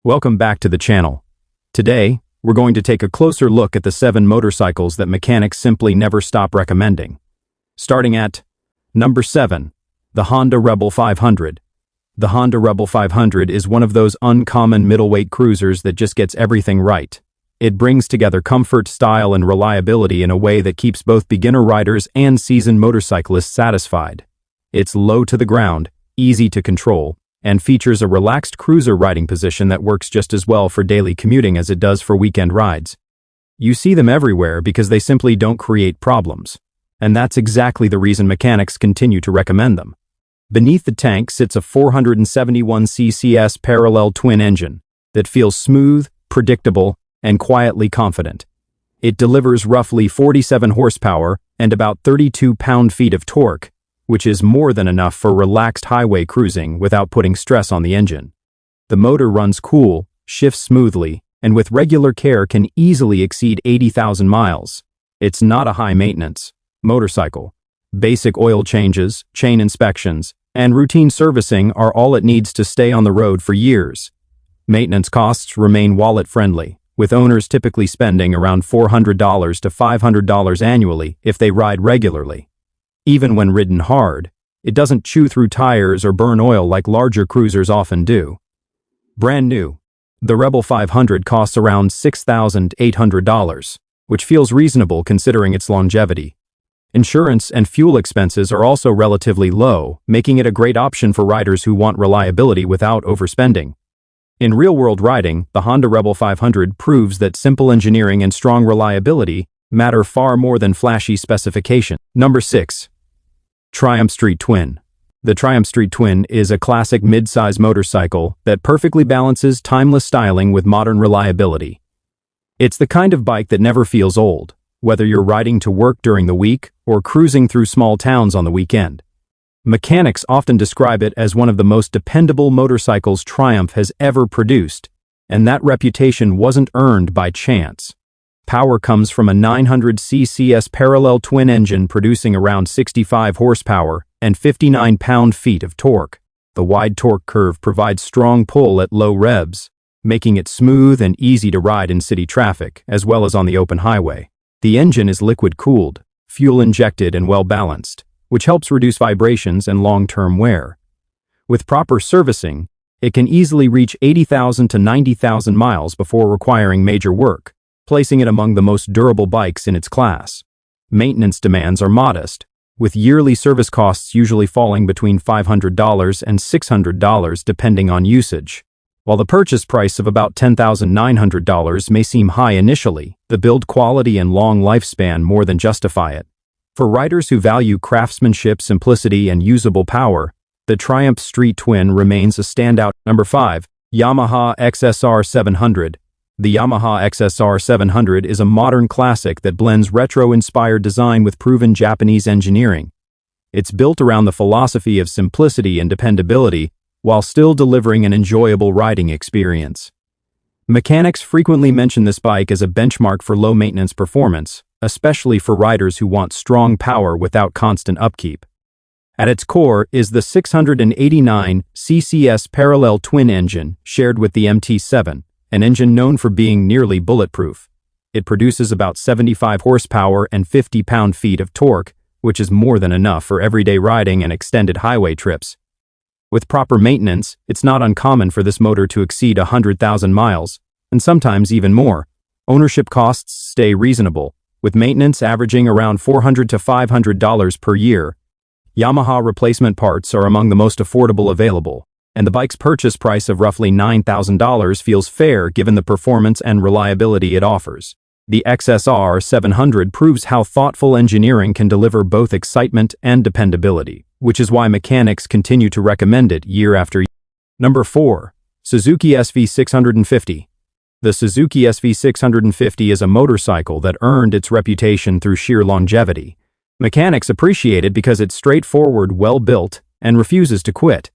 Welcome back to the channel. Today, we're going to take a closer look at the 7 motorcycles that mechanics simply never stop recommending. Starting at number 7, the Honda Rebel 500. The Honda Rebel 500 is one of those uncommon middleweight cruisers that just gets everything right. It brings together comfort, style, and reliability in a way that keeps both beginner riders and seasoned motorcyclists satisfied. It's low to the ground, easy to control, and features a relaxed cruiser riding position that works just as well for daily commuting as it does for weekend rides. You see them everywhere because they simply don't create problems. And that's exactly the reason mechanics continue to recommend them. Beneath the tank sits a 471 cc parallel twin engine that feels smooth, predictable, and quietly confident. It delivers roughly 47 horsepower and about 32 pound-feet of torque, which is more than enough for relaxed highway cruising without putting stress on the engine. The motor runs cool, shifts smoothly, and with regular care can easily exceed 80,000 miles. It's not a high-maintenance motorcycle. Basic oil changes, chain inspections, and routine servicing are all it needs to stay on the road for years. Maintenance costs remain wallet-friendly, with owners typically spending around $400 to $500 annually if they ride regularly. Even when ridden hard, it doesn't chew through tires or burn oil like larger cruisers often do. Brand new, the Rebel 500 costs around $6,800, which feels reasonable considering its longevity. Insurance and fuel expenses are also relatively low, making it a great option for riders who want reliability without overspending. In real-world riding, the Honda Rebel 500 proves that simple engineering and strong reliability matter far more than flashy specification. Number 6. Triumph Street Twin. The Triumph Street Twin is a classic mid-size motorcycle that perfectly balances timeless styling with modern reliability. It's the kind of bike that never feels old, whether you're riding to work during the week or cruising through small towns on the weekend. Mechanics often describe it as one of the most dependable motorcycles Triumph has ever produced, and that reputation wasn't earned by chance. Power comes from a 900 cc parallel twin engine producing around 65 horsepower and 59 pound-feet of torque. The wide torque curve provides strong pull at low revs, making it smooth and easy to ride in city traffic as well as on the open highway. The engine is liquid-cooled, fuel-injected, and well-balanced, which helps reduce vibrations and long-term wear. With proper servicing, it can easily reach 80,000 to 90,000 miles before requiring major work, placing it among the most durable bikes in its class. Maintenance demands are modest, with yearly service costs usually falling between $500 and $600 depending on usage. While the purchase price of about $10,900 may seem high initially, the build quality and long lifespan more than justify it. For riders who value craftsmanship, simplicity, and usable power, the Triumph Street Twin remains a standout. Number 5. Yamaha XSR 700. The Yamaha XSR 700 is a modern classic that blends retro-inspired design with proven Japanese engineering. It's built around the philosophy of simplicity and dependability while still delivering an enjoyable riding experience. Mechanics frequently mention this bike as a benchmark for low-maintenance performance, especially for riders who want strong power without constant upkeep. At its core is the 689 cc parallel twin engine shared with the MT7. An engine known for being nearly bulletproof. It produces about 75 horsepower and 50 pound-feet of torque, which is more than enough for everyday riding and extended highway trips. With proper maintenance, it's not uncommon for this motor to exceed 100,000 miles, and sometimes even more. Ownership costs stay reasonable, with maintenance averaging around $400 to $500 per year. Yamaha replacement parts are among the most affordable available, and the bike's purchase price of roughly $9,000 feels fair given the performance and reliability it offers. The XSR 700 proves how thoughtful engineering can deliver both excitement and dependability, which is why mechanics continue to recommend it year after year. Number 4. Suzuki SV650. The Suzuki SV650 is a motorcycle that earned its reputation through sheer longevity. Mechanics appreciate it because it's straightforward, well-built, and refuses to quit.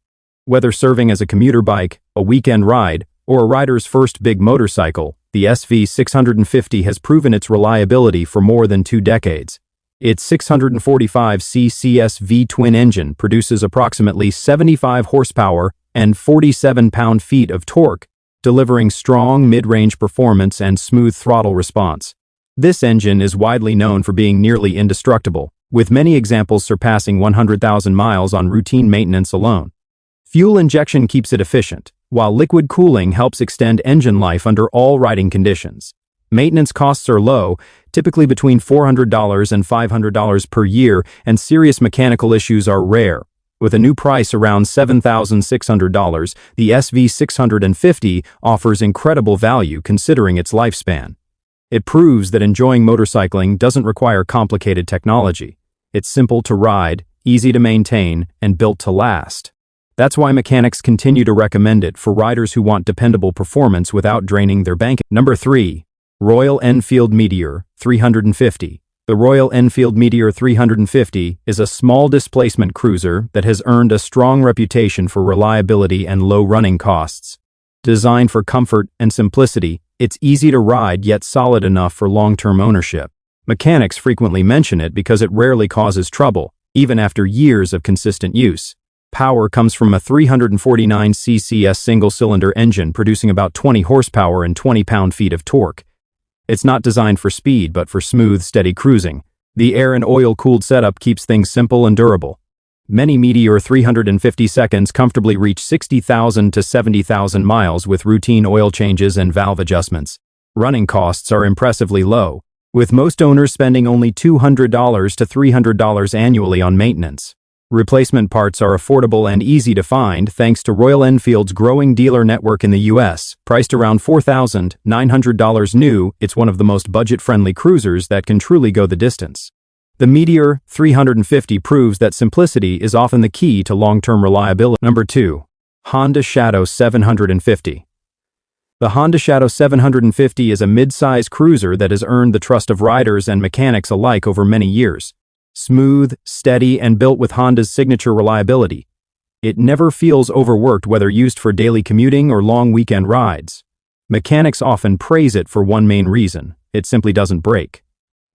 Whether serving as a commuter bike, a weekend ride, or a rider's first big motorcycle, the SV650 has proven its reliability for more than 2 decades. Its 645 cc V-twin engine produces approximately 75 horsepower and 47 pound-feet of torque, delivering strong mid-range performance and smooth throttle response. This engine is widely known for being nearly indestructible, with many examples surpassing 100,000 miles on routine maintenance alone. Fuel injection keeps it efficient, while liquid cooling helps extend engine life under all riding conditions. Maintenance costs are low, typically between $400 and $500 per year, and serious mechanical issues are rare. With a new price around $7,600, the SV650 offers incredible value considering its lifespan. It proves that enjoying motorcycling doesn't require complicated technology. It's simple to ride, easy to maintain, and built to last. That's why mechanics continue to recommend it for riders who want dependable performance without draining their bank. Number 3. Royal Enfield Meteor 350. The Royal Enfield Meteor 350 is a small displacement cruiser that has earned a strong reputation for reliability and low running costs. Designed for comfort and simplicity, it's easy to ride yet solid enough for long-term ownership. Mechanics frequently mention it because it rarely causes trouble, even after years of consistent use. Power comes from a 349 cc single-cylinder engine producing about 20 horsepower and 20 pound-feet of torque. It's not designed for speed but for smooth, steady cruising. The air and oil-cooled setup keeps things simple and durable. Many Meteor 350 seconds comfortably reach 60,000 to 70,000 miles with routine oil changes and valve adjustments. Running costs are impressively low, with most owners spending only $200 to $300 annually on maintenance. Replacement parts are affordable and easy to find thanks to Royal Enfield's growing dealer network in the U.S. Priced around $4,900 new, it's one of the most budget-friendly cruisers that can truly go the distance. The Meteor 350 proves that simplicity is often the key to long-term reliability. Number 2. Honda Shadow 750. The Honda Shadow 750 is a mid-size cruiser that has earned the trust of riders and mechanics alike over many years. Smooth, steady, and built with Honda's signature reliability. It never feels overworked whether used for daily commuting or long weekend rides. Mechanics often praise it for one main reason: it simply doesn't break.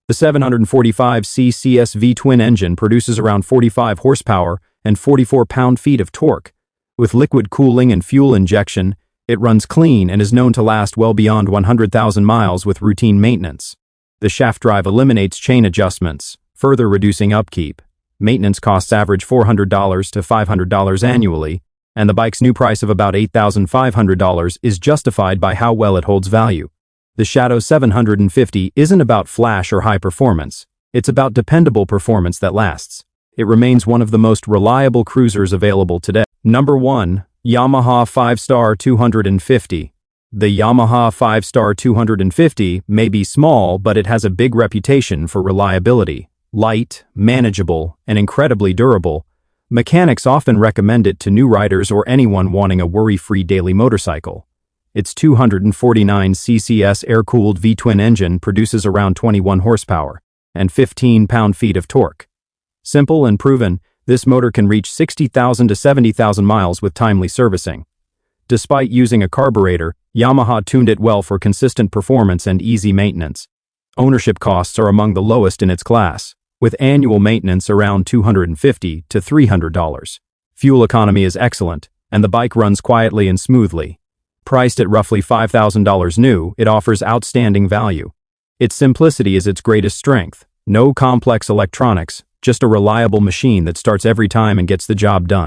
The 745cc V-twin engine produces around 45 horsepower and 44 pound-feet of torque. With liquid cooling and fuel injection, it runs clean and is known to last well beyond 100,000 miles with routine maintenance. The shaft drive eliminates chain adjustments, further reducing upkeep. Maintenance costs average $400 to $500 annually, and the bike's new price of about $8,500 is justified by how well it holds value. The Shadow 750 isn't about flash or high performance. It's about dependable performance that lasts. It remains one of the most reliable cruisers available today. Number 1. Yamaha 5-Star 250. The Yamaha 5-Star 250 may be small, but it has a big reputation for reliability. Light, manageable, and incredibly durable, mechanics often recommend it to new riders or anyone wanting a worry-free daily motorcycle. Its 249cc air-cooled V-twin engine produces around 21 horsepower and 15 pound-feet of torque. Simple and proven, this motor can reach 60,000 to 70,000 miles with timely servicing. Despite using a carburetor, Yamaha tuned it well for consistent performance and easy maintenance. Ownership costs are among the lowest in its class, with annual maintenance around $250 to $300. Fuel economy is excellent, and the bike runs quietly and smoothly. Priced at roughly $5,000 new, it offers outstanding value. Its simplicity is its greatest strength. No complex electronics, just a reliable machine that starts every time and gets the job done.